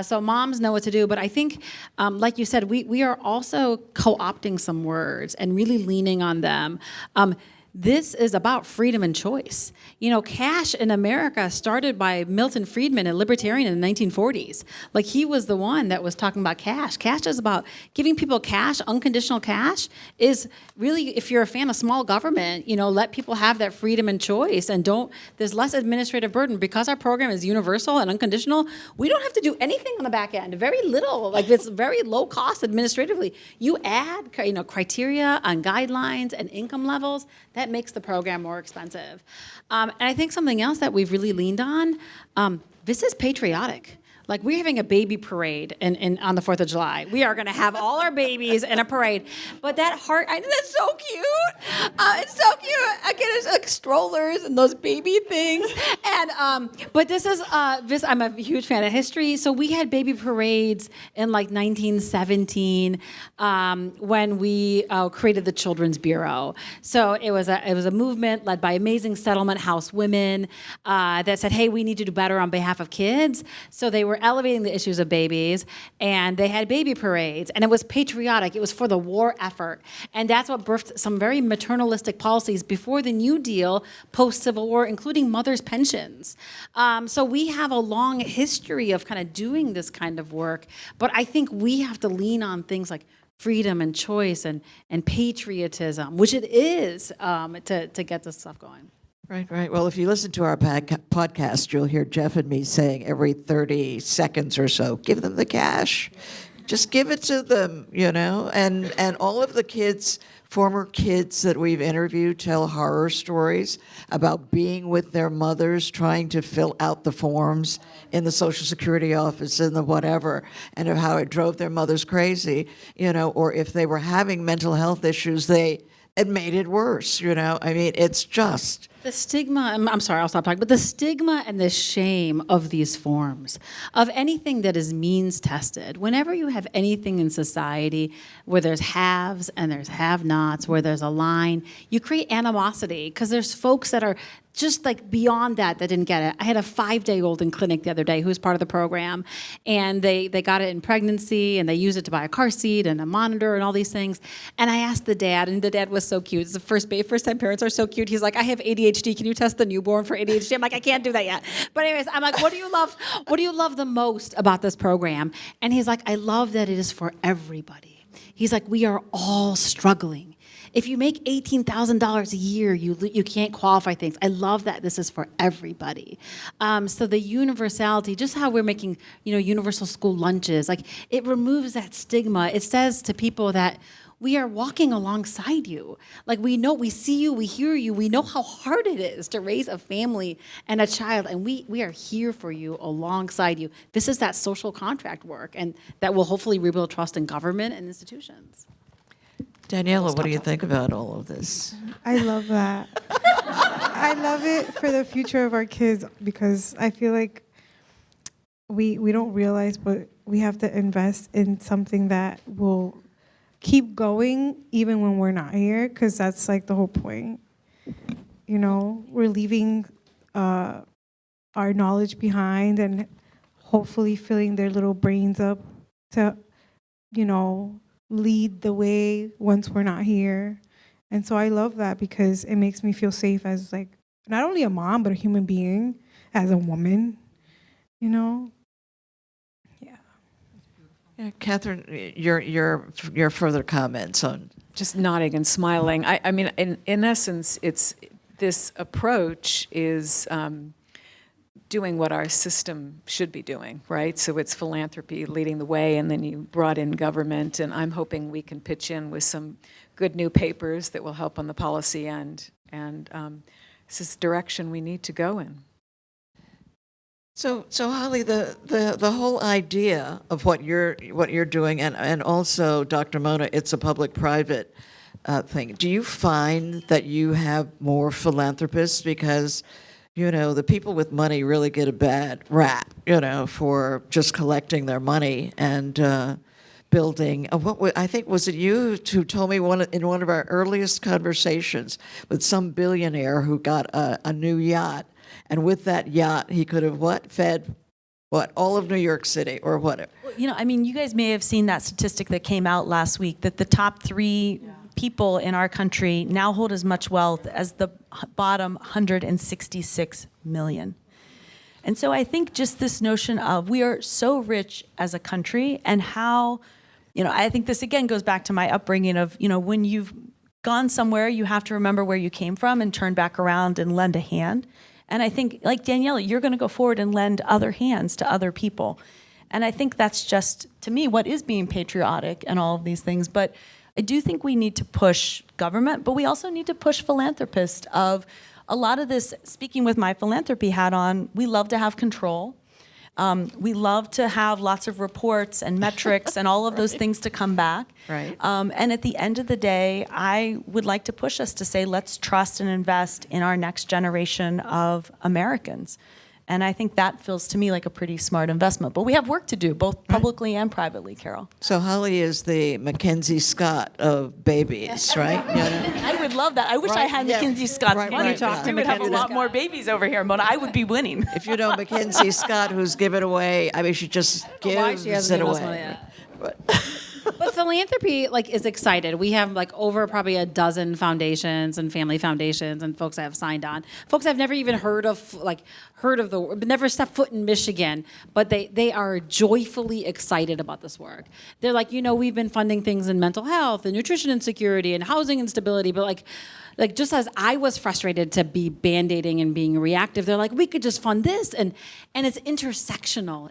So moms know what to do. But I think, like you said, we are also co-opting some words and really leaning on them. this is about freedom and choice. You know, cash in America started by Milton Friedman, a libertarian in the 1940s. Like, he was the one that was talking about cash. Cash is about giving people cash. Unconditional cash is really, if you're a fan of small government, you know, let people have that freedom and choice, and there's less administrative burden. Because our program is universal and unconditional, we don't have to do anything on the back end, very little. Like, it's very low cost administratively. You add, you know, criteria and guidelines and income levels, that makes the program more expensive. And I think something else that we've really leaned on, this is patriotic. Like, we're having a baby parade on the 4th of July. We are going to have all our babies in a parade. But that heart, I know that's so cute. It's so cute. Again, it's like strollers and those baby things. And but this is I'm a huge fan of history. So we had baby parades in like 1917 when we created the Children's Bureau. So it was a movement led by amazing settlement house women that said, hey, we need to do better on behalf of kids. So they were elevating the issues of babies, and they had baby parades, and it was patriotic. It was for the war effort, and that's what birthed some very maternalistic policies before the New Deal, post-Civil War, including mothers' pensions. So we have a long history of kind of doing this kind of work, but I think we have to lean on things like freedom and choice and patriotism, which it is, to get this stuff going. Right. Well, if you listen to our podcast, you'll hear Jeff and me saying every 30 seconds or so, give them the cash. Just give it to them, you know? And all of the kids, former kids that we've interviewed, tell horror stories about being with their mothers, trying to fill out the forms in the Social Security office and the whatever, and of how it drove their mothers crazy, you know, or if they were having mental health issues, it made it worse, you know? I mean, it's just... The stigma, I'm sorry, I'll stop talking, but the stigma and the shame of these forms, of anything that is means tested, whenever you have anything in society where there's haves and there's have-nots, where there's a line, you create animosity, because there's folks that are just like beyond that didn't get it. I had a 5-day-old in clinic the other day who's part of the program, and they got it in pregnancy, and they used it to buy a car seat and a monitor and all these things. And I asked the dad, and the dad was so cute. It's the first-time parents are so cute. He's like, I have ADHD. Can you test the newborn for ADHD? I'm like, I can't do that yet. But anyways, I'm like, what do you love? What do you love the most about this program? And he's like, I love that it is for everybody. He's like, we are all struggling. If you make $18,000 a year, you can't qualify things. I love that this is for everybody. So the universality, just how we're making, you know, universal school lunches, like, it removes that stigma. It says to people that we are walking alongside you. Like, we know, we see you, we hear you, we know how hard it is to raise a family and a child, and we are here for you, alongside you. This is that social contract work, and that will hopefully rebuild trust in government and institutions. Daniela, what do you think about all of this? I love that. I love it for the future of our kids, because I feel like we don't realize, but we have to invest in something that will keep going even when we're not here, because that's like the whole point. You know, we're leaving our knowledge behind and hopefully filling their little brains up to, you know, lead the way once we're not here. And so I love that, because it makes me feel safe as, like, not only a mom, but a human being, as a woman, you know? Yeah, Catherine, your further comments on... Just nodding and smiling. I mean, in essence, this approach is doing what our system should be doing, right? So it's philanthropy leading the way, and then you brought in government, and I'm hoping we can pitch in with some good new papers that will help on the policy end, and this is the direction we need to go in. So Holly, the whole idea of what you're doing, and also Dr. Mona, it's a public-private thing. Do you find that you have more philanthropists? Because, you know, the people with money really get a bad rap, you know, for just collecting their money and building. I think, was it you who told me in one of our earliest conversations with some billionaire who got a new yacht, and with that yacht he could have fed all of New York City or whatever. You know, I mean, you guys may have seen that statistic that came out last week, that the top 3 people in our country now hold as much wealth as the bottom 166 million. And so I think just this notion of we are so rich as a country, and how, I think this again goes back to my upbringing of, when you've gone somewhere, you have to remember where you came from and turn back around and lend a hand. And I think, like Daniela, you're going to go forward and lend other hands to other people. And I think that's just, to me, what is being patriotic and all of these things. But I do think we need to push government, but we also need to push philanthropists of a lot of this. Speaking with my philanthropy hat on, we love to have control. We love to have lots of reports and metrics and all of those things to come back. Right. And at the end of the day, I would like to push us to say, let's trust and invest in our next generation of Americans. And I think that feels to me like a pretty smart investment. But we have work to do, both publicly and privately, Carol. So Holly is the Mackenzie Scott of babies, right? I would love that. I wish I had Mackenzie Scott's Right, money. right, We would have a lot more babies over here, Mona. I would be winning. If you know Mackenzie Scott, who's given away, she just gives she hasn't it given us money away. yet. But philanthropy is excited. We have over probably a dozen foundations and family foundations and folks that have signed on. Folks I've never even heard of never stepped foot in Michigan, but they are joyfully excited about this work. They're like, we've been funding things in mental health and nutrition insecurity and housing instability, but just as I was frustrated to be band-aiding and being reactive, they're like, we could just fund this, and it's intersectional.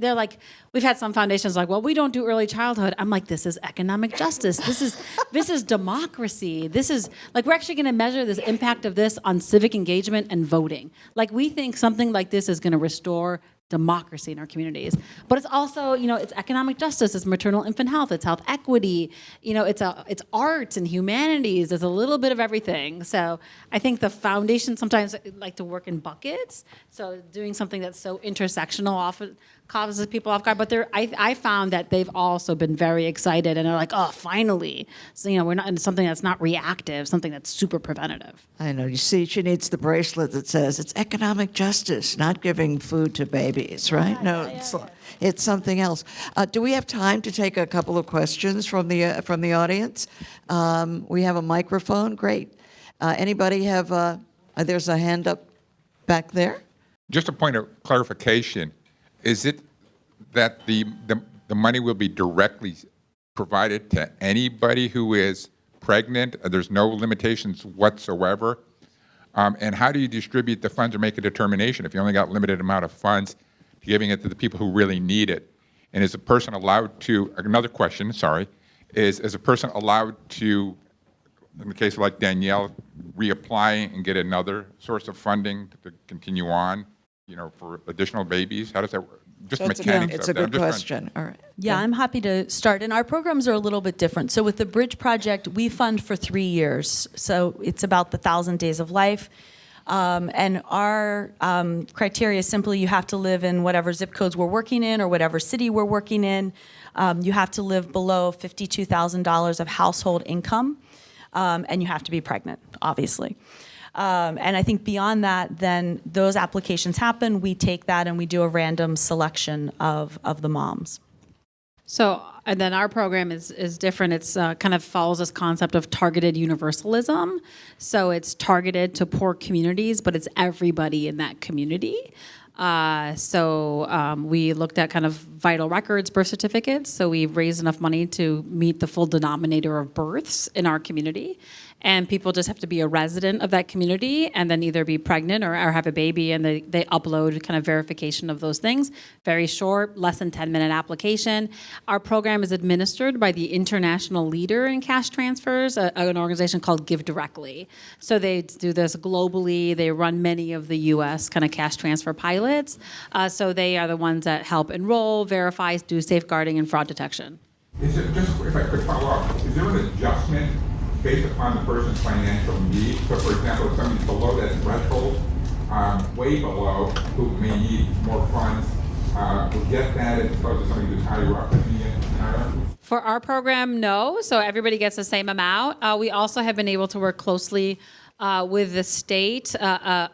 They're like, we've had some foundations like, well, we don't do early childhood. I'm like, this is economic justice. This is democracy. This is we're actually going to measure this impact of this on civic engagement and voting. We think something like this is going to restore democracy in our communities. But it's also, it's economic justice, it's maternal infant health, it's health equity, it's arts and humanities, there's a little bit of everything. So I think the foundation sometimes like to work in buckets. So doing something that's so intersectional often causes people off guard. But I found that they've also been very excited and they're like, oh, finally. So, we're not in something that's not reactive, something that's super preventative. I know. You see, she needs the bracelet that says it's economic justice, not giving food to babies, right? It's something else. Do we have time to take a couple of questions from the audience? We have a microphone. Great. Anybody have? There's a hand up back there. Just a point of clarification. Is it that the money will be directly provided to anybody who is pregnant? There's no limitations whatsoever? And how do you distribute the funds or make a determination if you only got limited amount of funds, giving it to the people who really need it? And is a person allowed to, another question, sorry, is a person allowed to, in the case of like Danielle, reapply and get another source of funding to continue on? For additional babies? How does that work? Just mechanics. It's a good question. All right. Yeah, I'm happy to start. And our programs are a little bit different. So with the Bridge Project, we fund for 3 years. So it's about the 1,000 days of life. And our criteria is simply you have to live in whatever zip codes we're working in or whatever city we're working in. You have to live below $52,000 of household income. And you have to be pregnant, obviously. And I think beyond that, then those applications happen. We take that and we do a random selection of the moms. So, and then our program is different. It's kind of follows this concept of targeted universalism. So it's targeted to poor communities, but it's everybody in that community. So we looked at kind of vital records, birth certificates. So we've raised enough money to meet the full denominator of births in our community. And people just have to be a resident of that community and then either be pregnant or have a baby, and they upload kind of verification of those things. Very short, less than 10-minute application. Our program is administered by the international leader in cash transfers, an organization called Give Directly. So they do this globally. They run many of the U.S. kind of cash transfer pilots. So they are the ones that help enroll, verify, do safeguarding and fraud detection. Is it just, if I could follow up, is there an adjustment based upon the person's financial needs? So for example, if somebody's below that threshold, way below, who may need more funds, will get that as opposed to somebody who's higher up in the For our program, no. So everybody gets the same amount. We also have been able to work closely with the state. A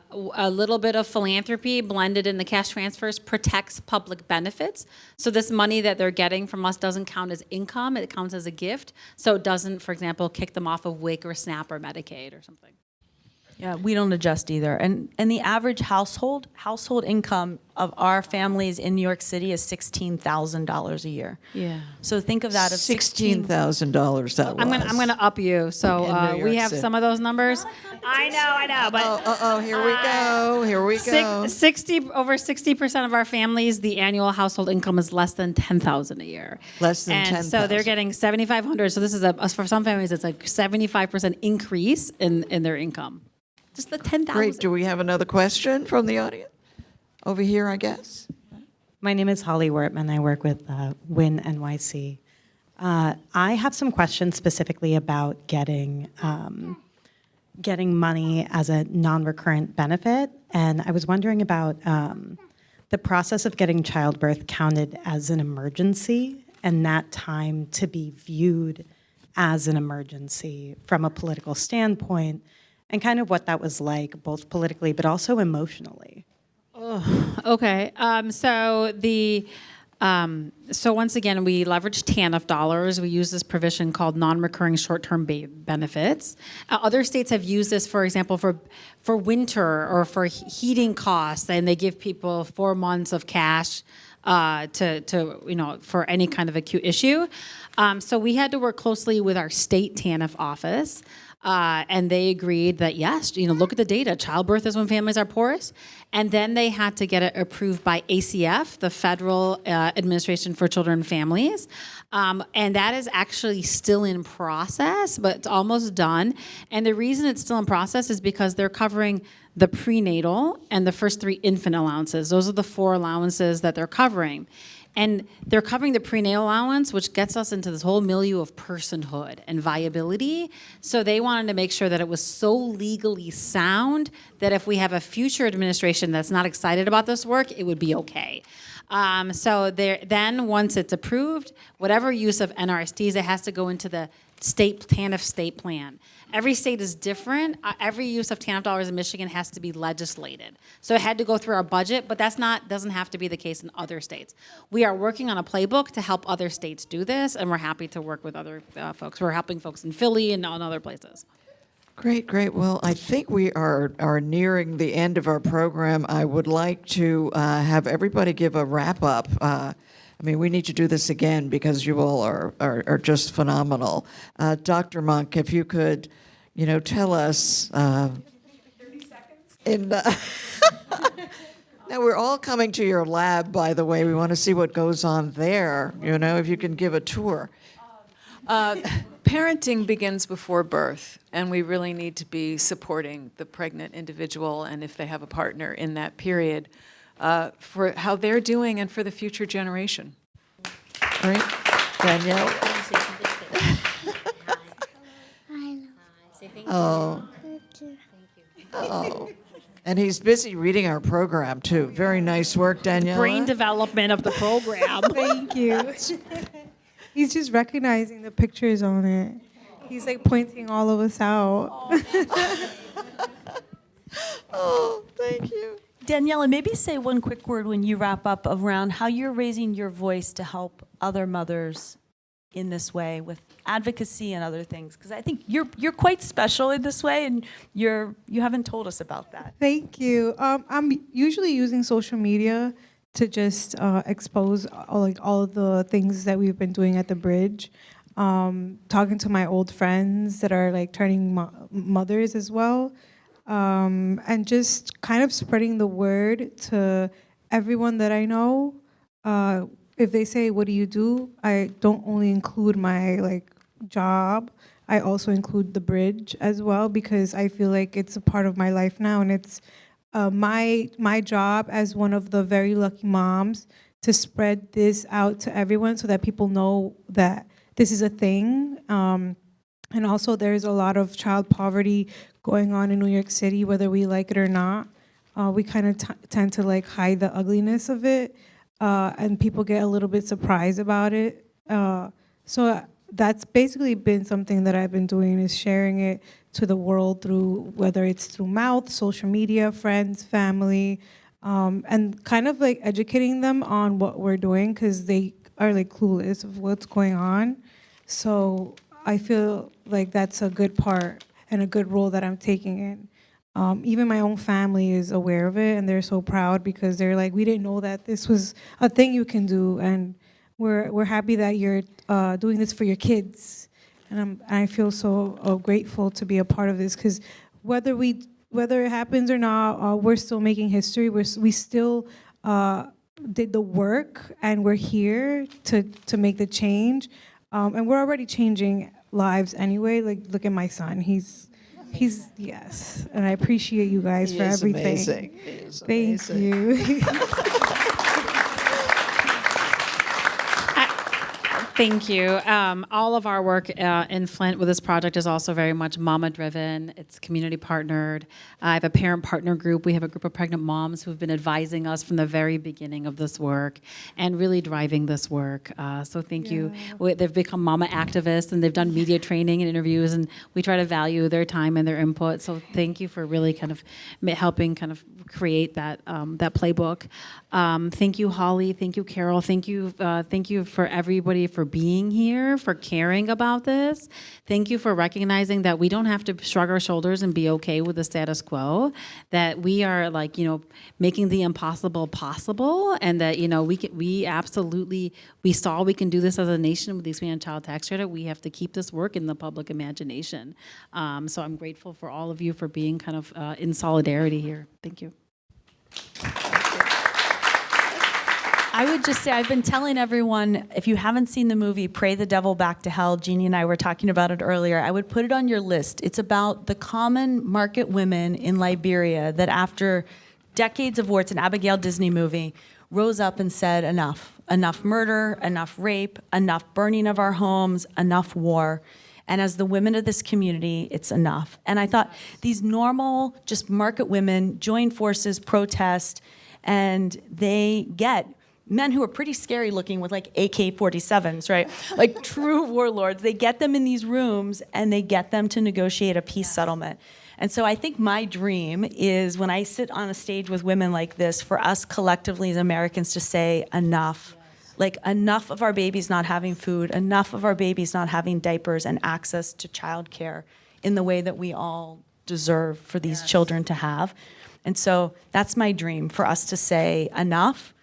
little bit of philanthropy blended in the cash transfers protects public benefits. So this money that they're getting from us doesn't count as income, it counts as a gift. So it doesn't, for example, kick them off of WIC or SNAP or Medicaid or something. Yeah, we don't adjust either. And the average household income of our families in New York City is $16,000 a year. Yeah. So think of that as $16,000 that was. I'm gonna up you. So In New we York have City. some of those numbers. I know. But Here we go. Here we go. 60% of our families, the annual household income is less than $10,000 a year. Less than and so they're $10,000. getting $7,500. So this is for some families, it's like 75% increase in their income. Just the $10,000. Great. Do we have another question from the audience? Over here, I guess. My name is Holly Wertman. I work with WIN NYC. I have some questions specifically about getting money as a non-recurrent benefit, and I was wondering about the process of getting childbirth counted as an emergency and that time to be viewed as an emergency from a political standpoint, and kind of what that was like, both politically but also emotionally. Okay. So once again, we leverage TANF dollars. We use this provision called non-recurring short-term benefits. Other states have used this, for example, for winter or for heating costs, and they give people 4 months of cash for any kind of acute issue. So we had to work closely with our state TANF office. And they agreed that, yes, look at the data. Childbirth is when families are poorest. And then they had to get it approved by ACF, the Federal Administration for Children and Families. And that is actually still in process, but it's almost done. And the reason it's still in process is because they're covering the prenatal and the first 3 infant allowances. Those are the 4 allowances that they're covering. And they're covering the prenatal allowance, which gets us into this whole milieu of personhood and viability. So they wanted to make sure that it was so legally sound that if we have a future administration that's not excited about this work, it would be okay. Then once it's approved, whatever use of NRSDs, it has to go into the TANF state plan. Every state is different. Every use of TANF dollars in Michigan has to be legislated. So it had to go through our budget, but doesn't have to be the case in other states. We are working on a playbook to help other states do this, and we're happy to work with other folks. We're helping folks in Philly and on other places. Great. Well, I think we are nearing the end of our program. I would like to have everybody give a wrap-up. We need to do this again because you all are just phenomenal. Dr. Monk, if you could, tell us. 30 seconds. Now, we're all coming to your lab, by the way. We want to see what goes on there. If you can give a tour. Parenting begins before birth, and we really need to be supporting the pregnant individual, and if they have a partner in that period, for how they're doing and for the future generation. Great. Danielle? Oh. And he's busy reading our program, too. Very nice work, Danielle. Brain development of the program. Thank you. He's just recognizing the pictures on it. He's like pointing all of us out. Oh, thank you. Daniela, maybe say one quick word when you wrap up around how you're raising your voice to help other mothers in this way with advocacy and other things, because I think you're quite special in this way, and you haven't told us about that. Thank you. I'm usually using social media to just expose all of the things that we've been doing at the bridge. Talking to my old friends that are turning mothers as well. And just kind of spreading the word to everyone that I know. If they say, what do you do? I don't only include my job, I also include the bridge as well, because I feel like it's a part of my life now, and it's my job as one of the very lucky moms to spread this out to everyone so that people know that this is a thing. And also there's a lot of child poverty going on in New York City, whether we like it or not. We kind of tend to hide the ugliness of it, and people get a little bit surprised about it. So that's basically been something that I've been doing, is sharing it to the world through, whether it's through mouth, social media, friends, family, and kind of like educating them on what we're doing, because they are like clueless of what's going on. So I feel like that's a good part and a good role that I'm taking in. Even my own family is aware of it, and they're so proud because they're like, we didn't know that this was a thing you can do, and we're happy that you're doing this for your kids. And I feel so grateful to be a part of this, because whether it happens or not, we're still making history. We still did the work, and we're here to make the change. And we're already changing lives anyway. Like, look at my son. He's yes. And I appreciate you guys He for is everything. amazing. He is Thank amazing. you. Thank you. All of our work in Flint with this project is also very much mama-driven. It's community partnered. I have a parent partner group. We have a group of pregnant moms who have been advising us from the very beginning of this work and really driving this work. So thank you. They've become mama activists, and they've done media training and interviews, and we try to value their time and their input. So thank you for really kind of helping kind of create that playbook. Thank you, Holly. Thank you, Carol. Thank you for everybody for being here, for caring about this. Thank you for recognizing that we don't have to shrug our shoulders and be okay with the status quo, that we are like, making the impossible possible, and that, we absolutely, we saw we can do this as a nation with the expanded child tax credit. We have to keep this work in the public imagination. So I'm grateful for all of you for being kind of in solidarity here. Thank you. I would just say, I've been telling everyone, if you haven't seen the movie Pray the Devil Back to Hell, Jeannie and I were talking about it earlier, I would put it on your list. It's about the common market women in Liberia that, after decades of war, it's an Abigail Disney movie, rose up and said, enough. Enough murder, enough rape, enough burning of our homes, enough war. And as the women of this community, it's enough. And I thought these normal, just market women join forces, protest, and they get men who are pretty scary looking with like AK-47s, right? Like true warlords. They get them in these rooms, and they get them to negotiate a peace settlement. And so I think my dream is, when I sit on a stage with women like this, for us collectively as Americans to say enough. Like, enough of our babies not having food, enough of our babies not having diapers and access to childcare in the way that we all deserve for these children to have. And so that's my dream, for us to say enough,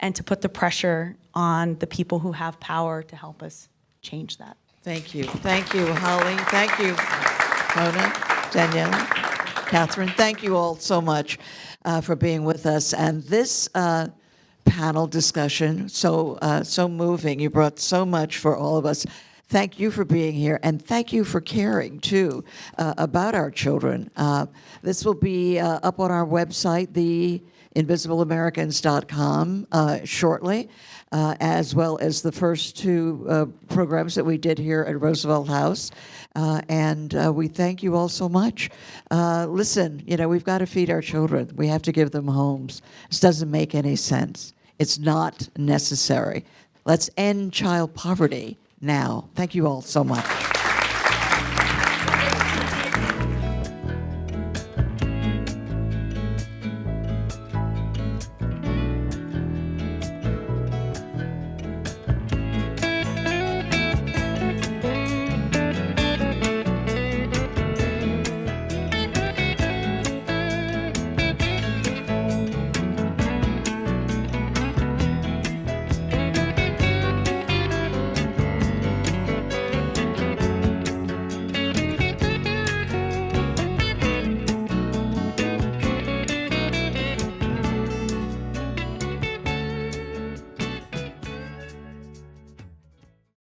and to put the pressure on the people who have power to help us change that. Thank you. Thank you, Holly. Thank you, Mona, Daniela, Catherine. Thank you all so much for being with us. And this panel discussion, so moving. You brought so much for all of us. Thank you for being here, and thank you for caring, too, about our children. This will be up on our website, theinvisibleamericans.com, shortly, as well as the first two programs that we did here at Roosevelt House. And we thank you all so much. Listen, we've got to feed our children. We have to give them homes. This doesn't make any sense. It's not necessary. Let's end child poverty now. Thank you all so much.